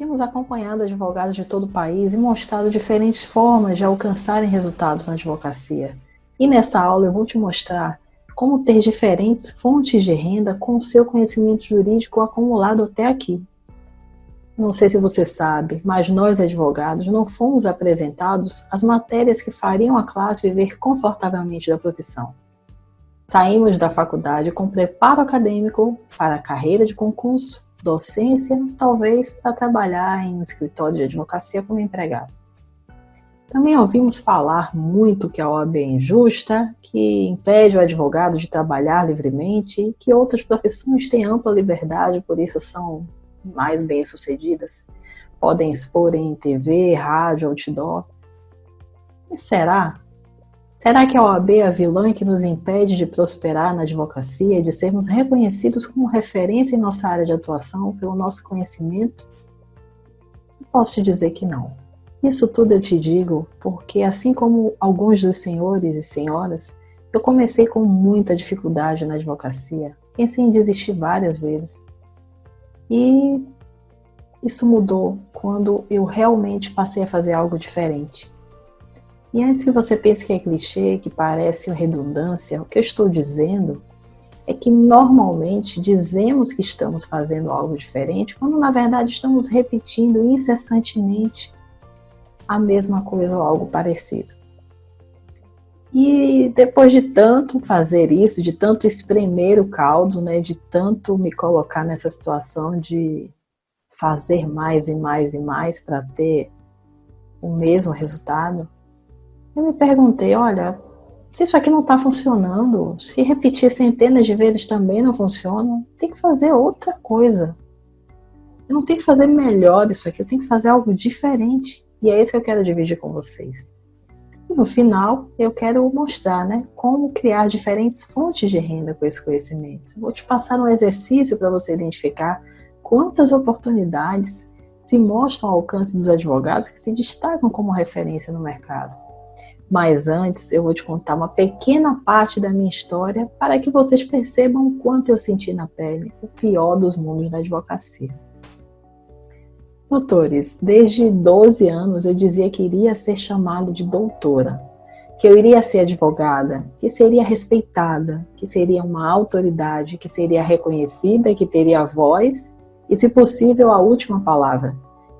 Temos acompanhado advogados de todo o país e mostrado diferentes formas de alcançarem resultados na advocacia. E nessa aula eu vou te mostrar como ter diferentes fontes de renda com o seu conhecimento jurídico acumulado até aqui. Não sei se você sabe, mas nós advogados não fomos apresentados as matérias que fariam a classe viver confortavelmente da profissão. Saímos da faculdade com preparo acadêmico para a carreira de concurso, docência, talvez para trabalhar em um escritório de advocacia como empregado. Também ouvimos falar muito que a OAB é injusta, que impede o advogado de trabalhar livremente e que outras profissões têm ampla liberdade, por isso são mais bem-sucedidas. Podem expor em TV, rádio, outdoor. E será? Será que a OAB é a vilã que nos impede de prosperar na advocacia e de sermos reconhecidos como referência em nossa área de atuação pelo nosso conhecimento? Eu posso te dizer que não. Isso tudo eu te digo porque, assim como alguns dos senhores e senhoras, eu comecei com muita dificuldade na advocacia. Pensei em desistir várias vezes. E isso mudou quando eu realmente passei a fazer algo diferente. E antes que você pense que é clichê, que parece redundância, o que eu estou dizendo é que normalmente dizemos que estamos fazendo algo diferente, quando na verdade estamos repetindo incessantemente a mesma coisa ou algo parecido. E depois de tanto fazer isso, de tanto espremer o caldo, né, de tanto me colocar nessa situação de fazer mais e mais e mais para ter o mesmo resultado, eu me perguntei, olha, se isso aqui não está funcionando, se repetir centenas de vezes também não funciona, tem que fazer outra coisa. Eu não tenho que fazer melhor isso aqui, eu tenho que fazer algo diferente. E é isso que eu quero dividir com vocês. E no final, eu quero mostrar, né, como criar diferentes fontes de renda com esse conhecimento. Vou te passar um exercício para você identificar quantas oportunidades se mostram ao alcance dos advogados que se destacam como referência no mercado. Mas antes, eu vou te contar uma pequena parte da minha história para que vocês percebam o quanto eu senti na pele o pior dos mundos da advocacia. Doutores, desde 12 anos eu dizia que iria ser chamada de doutora, que eu iria ser advogada, que seria respeitada, que seria uma autoridade, que seria reconhecida, que teria voz e, se possível, a última palavra.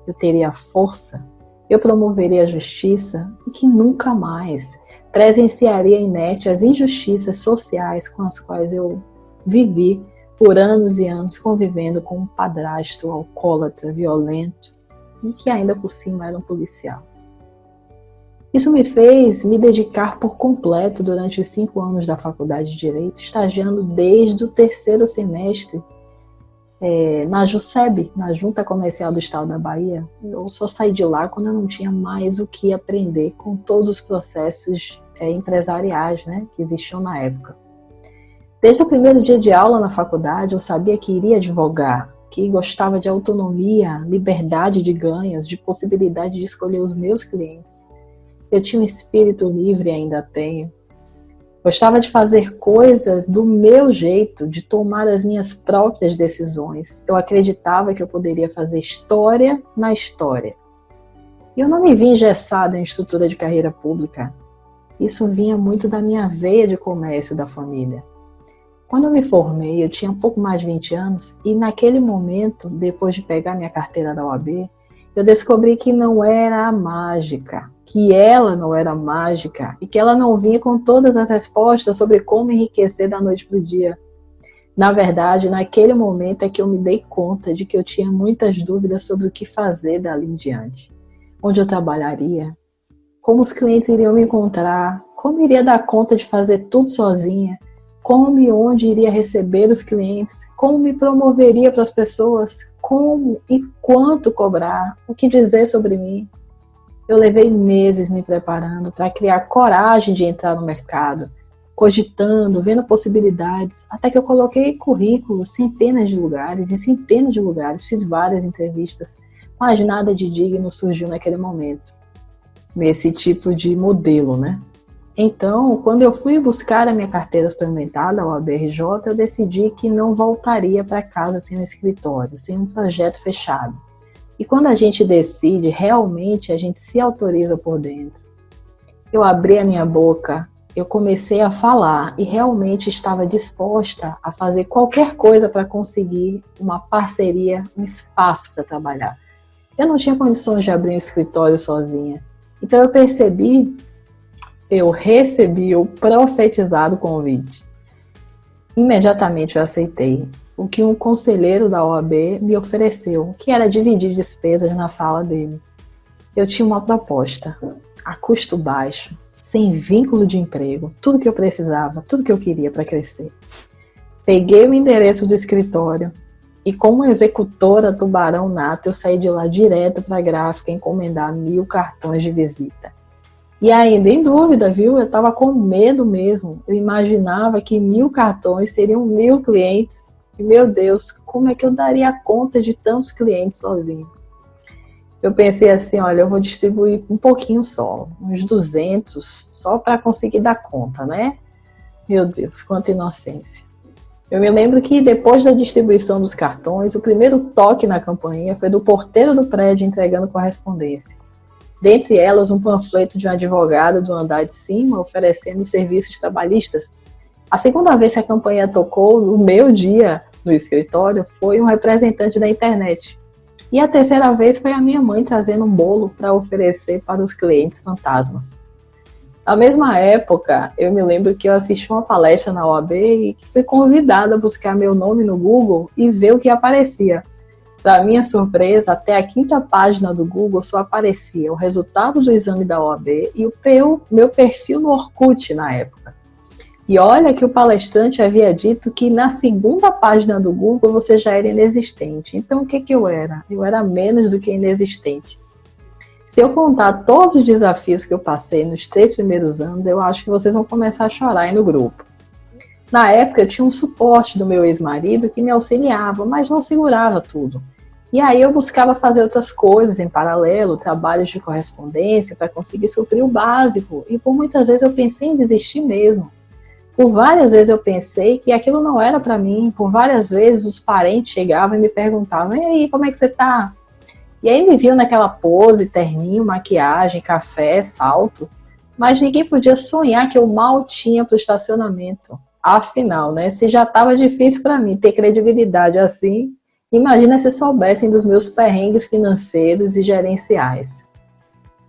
Eu teria força. Eu promoveria a justiça e que nunca mais presenciaria inerte as injustiças sociais com as quais eu vivi por anos e anos convivendo com um padrasto alcoólatra, violento e que ainda por cima era um policial. Isso me fez me dedicar por completo durante os 5 anos da faculdade de Direito, estagiando desde o 3º semestre na JUSEB, na Junta Comercial do Estado da Bahia. Eu só saí de lá quando eu não tinha mais o que aprender com todos os processos empresariais, né, que existiam na época. Desde o primeiro dia de aula na faculdade, eu sabia que iria advogar, que gostava de autonomia, liberdade de ganhos, de possibilidade de escolher os meus clientes. Eu tinha um espírito livre e ainda tenho. Gostava de fazer coisas do meu jeito, de tomar as minhas próprias decisões. Eu acreditava que eu poderia fazer história na história. E eu não me vi engessado em estrutura de carreira pública. Isso vinha muito da minha veia de comércio da família. Quando eu me formei, eu tinha um pouco mais de 20 anos e naquele momento, depois de pegar minha carteira da OAB, eu descobri que não era a mágica, que ela não era mágica e que ela não vinha com todas as respostas sobre como enriquecer da noite para o dia. Na verdade, naquele momento é que eu me dei conta de que eu tinha muitas dúvidas sobre o que fazer dali em diante. Onde eu trabalharia, como os clientes iriam me encontrar, como iria dar conta de fazer tudo sozinha, como e onde iria receber os clientes, como me promoveria para as pessoas, como e quanto cobrar, o que dizer sobre mim. Eu levei meses me preparando para criar coragem de entrar no mercado, cogitando, vendo possibilidades, até que eu coloquei currículos em centenas de lugares, fiz várias entrevistas, mas nada de digno surgiu naquele momento, nesse tipo de modelo, né? Então, quando eu fui buscar a minha carteira suplementar, a OAB-RJ, eu decidi que não voltaria para casa sem um escritório, sem um projeto fechado. E quando a gente decide, realmente a gente se autoriza por dentro. Eu abri a minha boca, eu comecei a falar e realmente estava disposta a fazer qualquer coisa para conseguir uma parceria, um espaço para trabalhar. Eu não tinha condições de abrir um escritório sozinha. Então eu recebi o profetizado convite. Imediatamente eu aceitei o que um conselheiro da OAB me ofereceu, que era dividir despesas na sala dele. Eu tinha uma proposta, a custo baixo, sem vínculo de emprego, tudo que eu precisava, tudo que eu queria para crescer. Peguei o endereço do escritório e, como executora tubarão nato, eu saí de lá direto para a gráfica encomendar 1000 cartões de visita. E ainda em dúvida, viu? Eu estava com medo mesmo. Eu imaginava que 1000 cartões seriam 1000 clientes. E, meu Deus, como é que eu daria conta de tantos clientes sozinho? Eu pensei assim, olha, eu vou distribuir um pouquinho só, uns 200, só para conseguir dar conta, né? Meu Deus, quanta inocência. Eu me lembro que depois da distribuição dos cartões, o primeiro toque na campainha foi do porteiro do prédio entregando correspondência. Dentre elas, um panfleto de um advogado do andar de cima oferecendo serviços trabalhistas. A segunda vez que a campainha tocou, no meu dia no escritório, foi um representante da internet. E a terceira vez foi a minha mãe trazendo um bolo para oferecer para os clientes fantasmas. Na mesma época, eu me lembro que eu assisti uma palestra na OAB e que fui convidada a buscar meu nome no Google e ver o que aparecia. Para minha surpresa, até a 5ª página do Google só aparecia o resultado do exame da OAB e o meu perfil no Orkut na época. E olha que o palestrante havia dito que na 2ª página do Google você já era inexistente. Então o que eu era? Eu era menos do que inexistente. Se eu contar todos os desafios que eu passei nos 3 primeiros anos, eu acho que vocês vão começar a chorar aí no grupo. Na época eu tinha um suporte do meu ex-marido que me auxiliava, mas não segurava tudo. E aí eu buscava fazer outras coisas em paralelo, trabalhos de correspondência para conseguir suprir o básico. E por muitas vezes eu pensei em desistir mesmo. Por várias vezes eu pensei que aquilo não era para mim. Por várias vezes os parentes chegavam e me perguntavam: e aí, como é que você tá? E aí me viam naquela pose, terninho, maquiagem, café, salto. Mas ninguém podia sonhar que eu mal tinha para o estacionamento. Afinal, né, se já estava difícil para mim ter credibilidade assim, imagina se soubessem dos meus perrengues financeiros e gerenciais.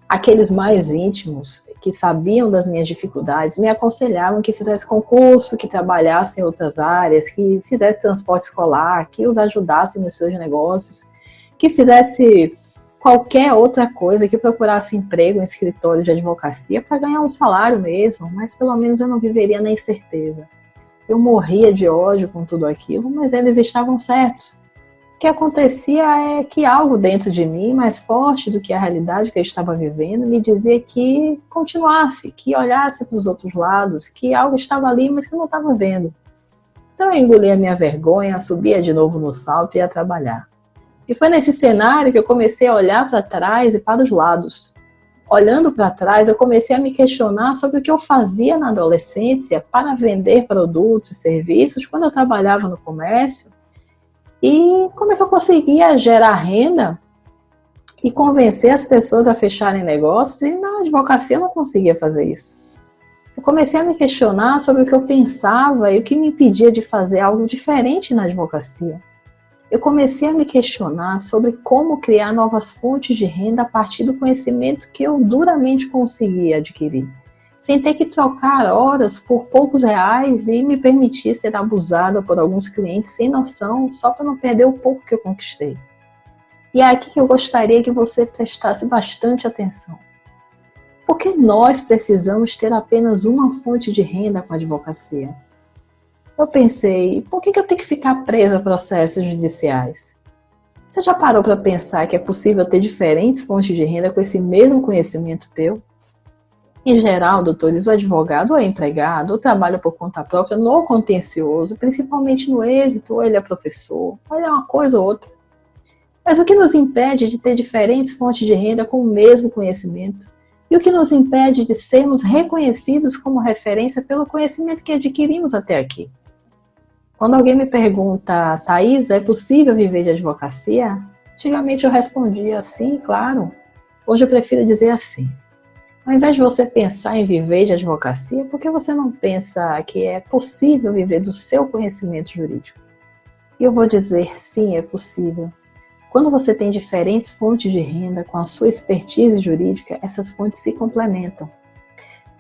Aqueles mais íntimos, que sabiam das minhas dificuldades, me aconselhavam que fizesse concurso, que trabalhasse em outras áreas, que fizesse transporte escolar, que os ajudasse nos seus negócios, que fizesse qualquer outra coisa, que procurasse emprego em escritório de advocacia para ganhar um salário mesmo, mas pelo menos eu não viveria na incerteza. Eu morria de ódio com tudo aquilo, mas eles estavam certos. O que acontecia é que algo dentro de mim, mais forte do que a realidade que eu estava vivendo, me dizia que continuasse, que olhasse para os outros lados, que algo estava ali, mas que eu não estava vendo. Então eu engoli a minha vergonha, subia de novo no salto e ia trabalhar. E foi nesse cenário que eu comecei a olhar para trás e para os lados. Olhando para trás, eu comecei a me questionar sobre o que eu fazia na adolescência para vender produtos e serviços quando eu trabalhava no comércio e como é que eu conseguia gerar renda e convencer as pessoas a fecharem negócios e na advocacia eu não conseguia fazer isso. Eu comecei a me questionar sobre o que eu pensava e o que me impedia de fazer algo diferente na advocacia. Eu comecei a me questionar sobre como criar novas fontes de renda a partir do conhecimento que eu duramente consegui adquirir, sem ter que trocar horas por poucos reais e me permitir ser abusada por alguns clientes sem noção, só para não perder o pouco que eu conquistei. E é aqui que eu gostaria que você prestasse bastante atenção. Por que nós precisamos ter apenas uma fonte de renda com a advocacia? Eu pensei, por que eu tenho que ficar presa a processos judiciais? Você já parou para pensar que é possível ter diferentes fontes de renda com esse mesmo conhecimento teu? Em geral, doutores, o advogado ou é empregado ou trabalha por conta própria no contencioso, principalmente no êxito, ou ele é professor, ou ele é uma coisa ou outra. Mas o que nos impede de ter diferentes fontes de renda com o mesmo conhecimento? E o que nos impede de sermos reconhecidos como referência pelo conhecimento que adquirimos até aqui? Quando alguém me pergunta, Thaís, é possível viver de advocacia? Antigamente eu respondia assim, claro. Hoje eu prefiro dizer assim. Ao invés de você pensar em viver de advocacia, por que você não pensa que é possível viver do seu conhecimento jurídico? E eu vou dizer, sim, é possível. Quando você tem diferentes fontes de renda com a sua expertise jurídica, essas fontes se complementam.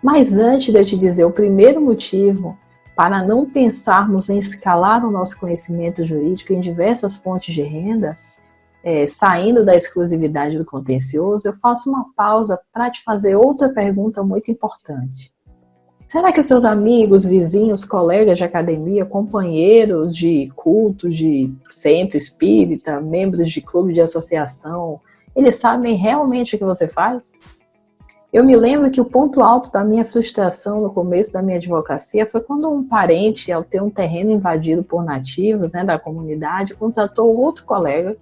Mas antes de eu te dizer o primeiro motivo para não pensarmos em escalar o nosso conhecimento jurídico em diversas fontes de renda, saindo da exclusividade do contencioso, eu faço uma pausa para te fazer outra pergunta muito importante. Será que os seus amigos, vizinhos, colegas de academia, companheiros de culto, de centro espírita, membros de clube de associação, eles sabem realmente o que você faz? Eu me lembro que o ponto alto da minha frustração no começo da minha advocacia foi quando um parente, ao ter um terreno invadido por nativos, da comunidade, contratou outro colega.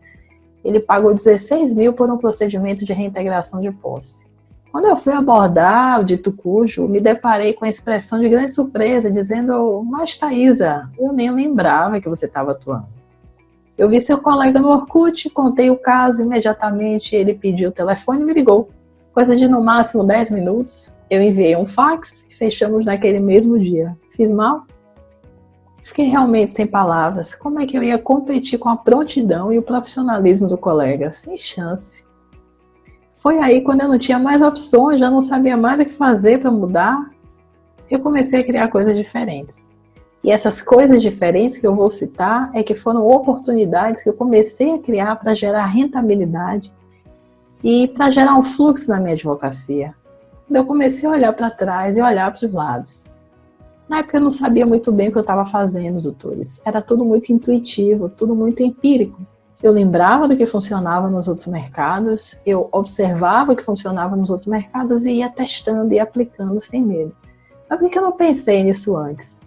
Ele pagou 16 mil por um procedimento de reintegração de posse. Quando eu fui abordar o dito cujo, me deparei com a expressão de grande surpresa, dizendo: mas Thaisa, eu nem lembrava que você estava atuando. Eu vi seu colega no Orkut, contei o caso, imediatamente ele pediu o telefone e me ligou. Coisa de no máximo 10 minutos, eu enviei um fax e fechamos naquele mesmo dia. Fiz mal? Fiquei realmente sem palavras. Como é que eu ia competir com a prontidão e o profissionalismo do colega? Sem chance. Foi aí, quando eu não tinha mais opções, já não sabia mais o que fazer para mudar, eu comecei a criar coisas diferentes. E essas coisas diferentes que eu vou citar é que foram oportunidades que eu comecei a criar para gerar rentabilidade e para gerar um fluxo na minha advocacia. Eu comecei a olhar para trás e olhar para os lados. Na época eu não sabia muito bem o que eu estava fazendo, doutores. Era tudo muito intuitivo, tudo muito empírico. Eu lembrava do que funcionava nos outros mercados, eu observava o que funcionava nos outros mercados e ia testando e aplicando sem medo. Mas por que eu não pensei nisso antes?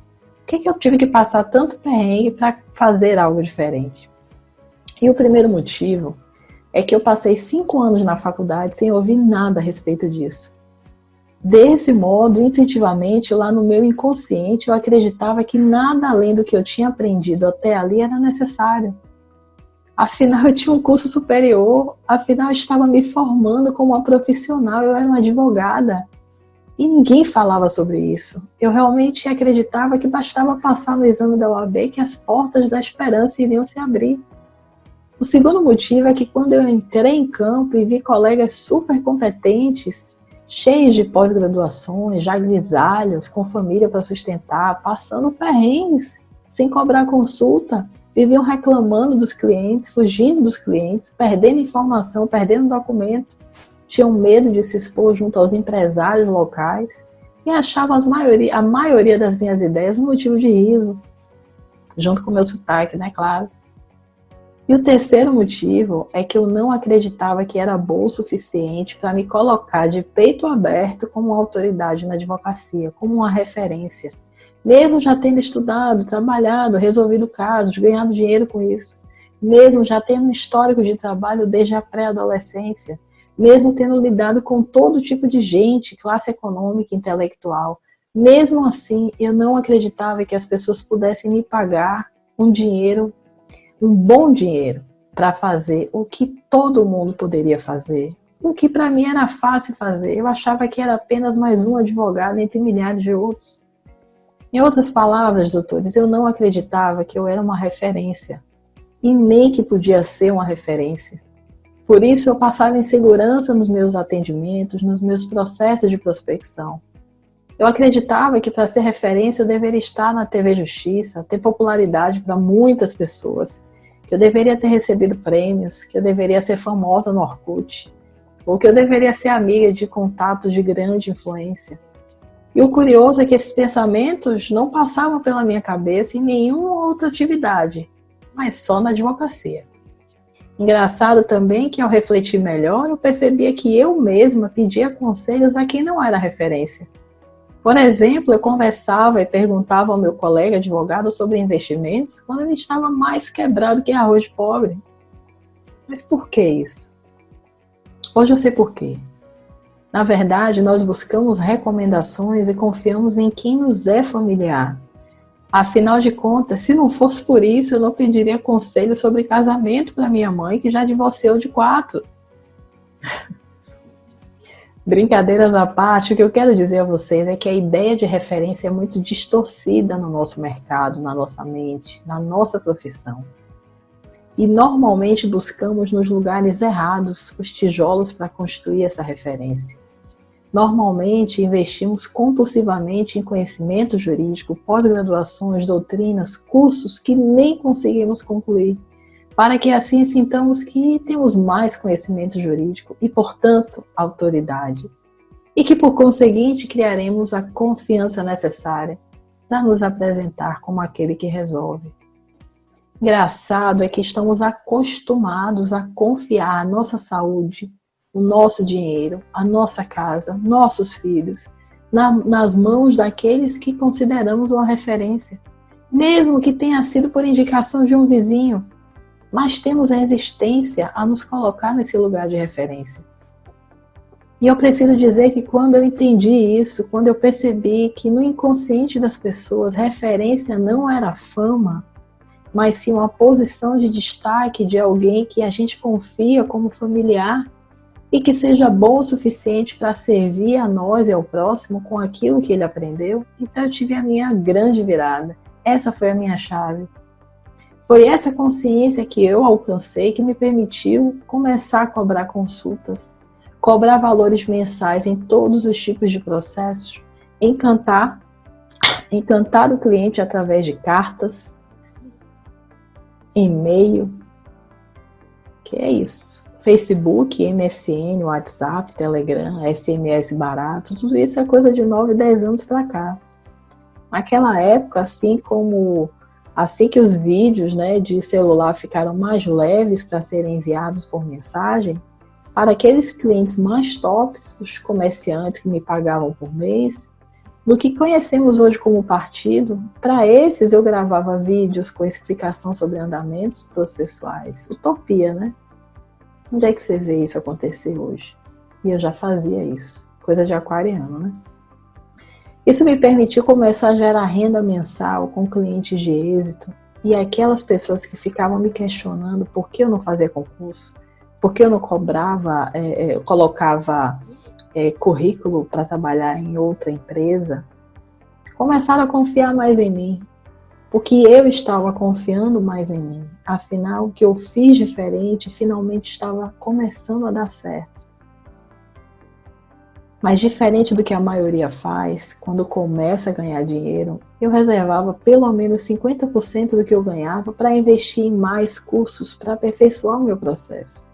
Por que eu tive que passar tanto perrengue para fazer algo diferente? E o primeiro motivo é que eu passei 5 anos na faculdade sem ouvir nada a respeito disso. Desse modo, intuitivamente, lá no meu inconsciente, eu acreditava que nada além do que eu tinha aprendido até ali era necessário. Afinal, eu tinha um curso superior, afinal, eu estava me formando como uma profissional, eu era uma advogada. E ninguém falava sobre isso. Eu realmente acreditava que bastava passar no exame da OAB que as portas da esperança iriam se abrir. O segundo motivo é que quando eu entrei em campo e vi colegas super competentes, cheios de pós-graduações, já grisalhos, com família para sustentar, passando perrengues, sem cobrar consulta, viviam reclamando dos clientes, fugindo dos clientes, perdendo informação, perdendo documento, tinham medo de se expor junto aos empresários locais e achavam a maioria das minhas ideias um motivo de riso, junto com o meu sotaque, claro. E o terceiro motivo é que eu não acreditava que era bom o suficiente para me colocar de peito aberto como uma autoridade na advocacia, como uma referência. Mesmo já tendo estudado, trabalhado, resolvido casos, ganhado dinheiro com isso, mesmo já tendo um histórico de trabalho desde a pré-adolescência, mesmo tendo lidado com todo tipo de gente, classe econômica e intelectual, mesmo assim eu não acreditava que as pessoas pudessem me pagar um bom dinheiro, para fazer o que todo mundo poderia fazer, o que para mim era fácil fazer. Eu achava que era apenas mais um advogado entre milhares de outros. Em outras palavras, doutores, eu não acreditava que eu era uma referência e nem que podia ser uma referência. Por isso eu passava insegurança nos meus atendimentos, nos meus processos de prospecção. Eu acreditava que para ser referência eu deveria estar na TV Justiça, ter popularidade para muitas pessoas, que eu deveria ter recebido prêmios, que eu deveria ser famosa no Orkut, ou que eu deveria ser amiga de contatos de grande influência. E o curioso é que esses pensamentos não passavam pela minha cabeça em nenhuma outra atividade, mas só na advocacia. Engraçado também que, ao refletir melhor, eu percebia que eu mesma pedia conselhos a quem não era referência. Por exemplo, eu conversava e perguntava ao meu colega advogado sobre investimentos quando ele estava mais quebrado que arroz de pobre. Mas por que isso? Hoje eu sei por quê. Na verdade, nós buscamos recomendações e confiamos em quem nos é familiar. Afinal de contas, se não fosse por isso, eu não pediria conselho sobre casamento para minha mãe, que já divorciou de 4. Brincadeiras à parte, o que eu quero dizer a vocês é que a ideia de referência é muito distorcida no nosso mercado, na nossa mente, na nossa profissão. E normalmente buscamos nos lugares errados os tijolos para construir essa referência. Normalmente investimos compulsivamente em conhecimento jurídico, pós-graduações, doutrinas, cursos que nem conseguimos concluir, para que assim sintamos que temos mais conhecimento jurídico e, portanto, autoridade. E que, por conseguinte, criaremos a confiança necessária para nos apresentar como aquele que resolve. Engraçado é que estamos acostumados a confiar a nossa saúde, o nosso dinheiro, a nossa casa, nossos filhos, nas mãos daqueles que consideramos uma referência, mesmo que tenha sido por indicação de um vizinho, mas temos resistência a nos colocar nesse lugar de referência. E eu preciso dizer que quando eu entendi isso, quando eu percebi que no inconsciente das pessoas, referência não era fama, mas sim uma posição de destaque de alguém que a gente confia como familiar, e que seja bom o suficiente para servir a nós e ao próximo com aquilo que ele aprendeu, então eu tive a minha grande virada. Essa foi a minha chave. Foi essa consciência que eu alcancei que me permitiu começar a cobrar consultas, cobrar valores mensais em todos os tipos de processos, encantar o cliente através de cartas, e-mail, que é isso. Facebook, MSN, WhatsApp, Telegram, SMS barato, tudo isso é coisa de 9, 10 anos para cá. Naquela época, assim que os vídeos, né, de celular ficaram mais leves para serem enviados por mensagem, para aqueles clientes mais tops, os comerciantes que me pagavam por mês, do que conhecemos hoje como partido, para esses eu gravava vídeos com explicação sobre andamentos processuais. Utopia, né? Onde é que você vê isso acontecer hoje? E eu já fazia isso, coisa de aquariano, né? Isso me permitiu começar a gerar renda mensal com clientes de êxito e aquelas pessoas que ficavam me questionando por que eu não fazia concurso, por que eu não colocava currículo para trabalhar em outra empresa, começaram a confiar mais em mim, porque eu estava confiando mais em mim. Afinal, o que eu fiz diferente finalmente estava começando a dar certo. Mas diferente do que a maioria faz, quando começa a ganhar dinheiro, eu reservava pelo menos 50% do que eu ganhava para investir em mais cursos para aperfeiçoar o meu processo.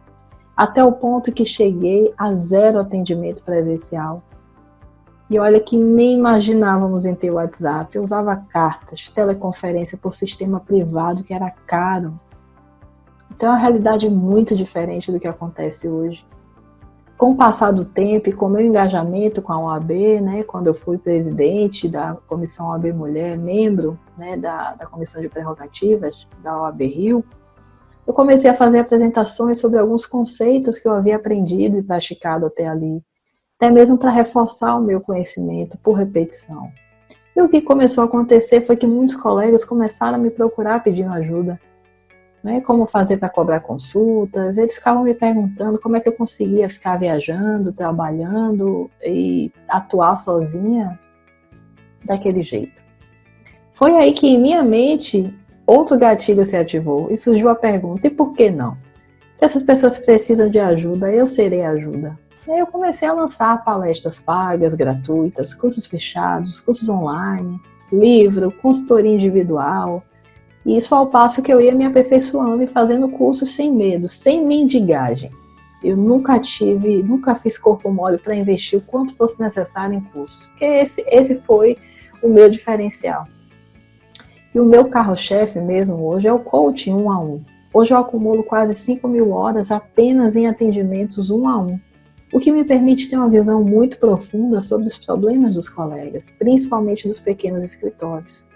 Até o ponto que cheguei a 0 atendimento presencial. E olha que nem imaginávamos em ter WhatsApp. Eu usava cartas, teleconferência por sistema privado, que era caro. Então é uma realidade muito diferente do que acontece hoje. Com o passar do tempo e com o meu engajamento com a OAB, né, quando eu fui presidente da Comissão OAB Mulher, membro, né, da Comissão de Prerrogativas da OAB Rio, eu comecei a fazer apresentações sobre alguns conceitos que eu havia aprendido e praticado até ali, até mesmo para reforçar o meu conhecimento por repetição. E o que começou a acontecer foi que muitos colegas começaram a me procurar pedindo ajuda, né? Como fazer para cobrar consultas. Eles ficavam me perguntando como é que eu conseguia ficar viajando, trabalhando e atuar sozinha daquele jeito. Foi aí que em minha mente outro gatilho se ativou e surgiu a pergunta: e por que não? Se essas pessoas precisam de ajuda, eu serei ajuda. E aí eu comecei a lançar palestras pagas, gratuitas, cursos fechados, cursos online, livro, consultoria individual. E isso ao passo que eu ia me aperfeiçoando e fazendo cursos sem medo, sem mendigagem. Eu nunca fiz corpo mole para investir o quanto fosse necessário em cursos, porque esse foi o meu diferencial. E o meu carro-chefe mesmo hoje é o coaching 1 a 1. Hoje eu acumulo quase 5.000 horas apenas em atendimentos 1 a 1. O que me permite ter uma visão muito profunda sobre os problemas dos colegas, principalmente dos pequenos escritórios.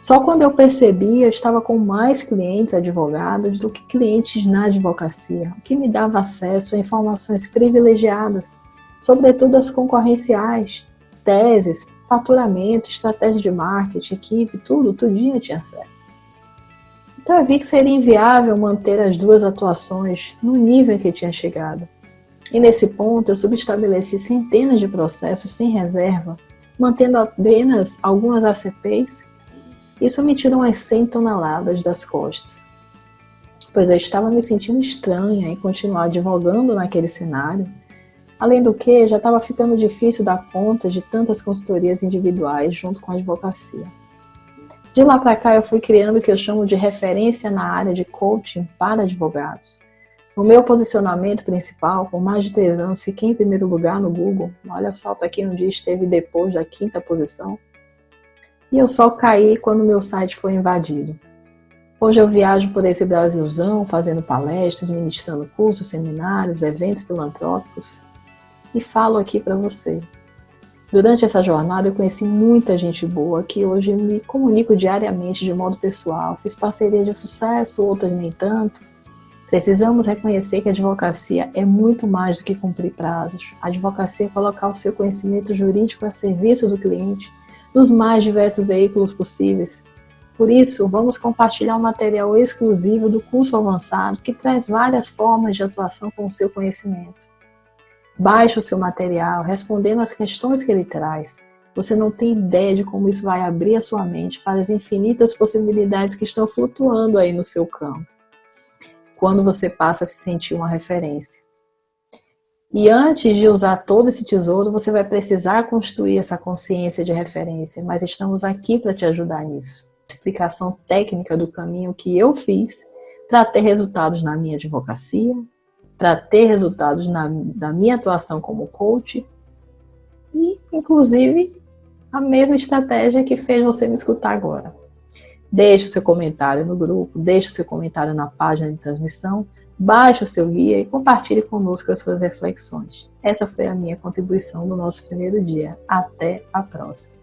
Só quando eu percebi, eu estava com mais clientes advogados do que clientes na advocacia, o que me dava acesso a informações privilegiadas, sobretudo as concorrenciais, teses, faturamento, estratégia de marketing, equipe, tudinho eu tinha acesso. Então eu vi que seria inviável manter as duas atuações no nível em que eu tinha chegado. E nesse ponto eu subestabeleci centenas de processos sem reserva, mantendo apenas algumas ACPs. Isso me tirou umas 100 toneladas das costas, pois eu estava me sentindo estranha em continuar advogando naquele cenário. Além do que, já estava ficando difícil dar conta de tantas consultorias individuais junto com a advocacia. De lá para cá eu fui criando o que eu chamo de referência na área de coaching para advogados. No meu posicionamento principal, por mais de 3 anos, fiquei em primeiro lugar no Google. Olha só, para quem um dia esteve depois da 5ª posição. E eu só caí quando meu site foi invadido. Hoje eu viajo por esse Brasilzão, fazendo palestras, ministrando cursos, seminários, eventos filantrópicos. E falo aqui para você. Durante essa jornada eu conheci muita gente boa que hoje me comunico diariamente de modo pessoal. Fiz parceria de sucesso, outras nem tanto. Precisamos reconhecer que a advocacia é muito mais do que cumprir prazos. A advocacia é colocar o seu conhecimento jurídico a serviço do cliente nos mais diversos veículos possíveis. Por isso, vamos compartilhar um material exclusivo do curso avançado que traz várias formas de atuação com o seu conhecimento. Baixe o seu material, respondendo às questões que ele traz. Você não tem ideia de como isso vai abrir a sua mente para as infinitas possibilidades que estão flutuando aí no seu campo, quando você passa a se sentir uma referência. E antes de usar todo esse tesouro, você vai precisar construir essa consciência de referência, mas estamos aqui para te ajudar nisso. Explicação técnica do caminho que eu fiz para ter resultados na minha advocacia, para ter resultados na minha atuação como coach e, inclusive, a mesma estratégia que fez você me escutar agora. Deixe o seu comentário no grupo, deixe o seu comentário na página de transmissão, baixe o seu guia e compartilhe conosco as suas reflexões. Essa foi a minha contribuição no nosso primeiro dia. Até a próxima!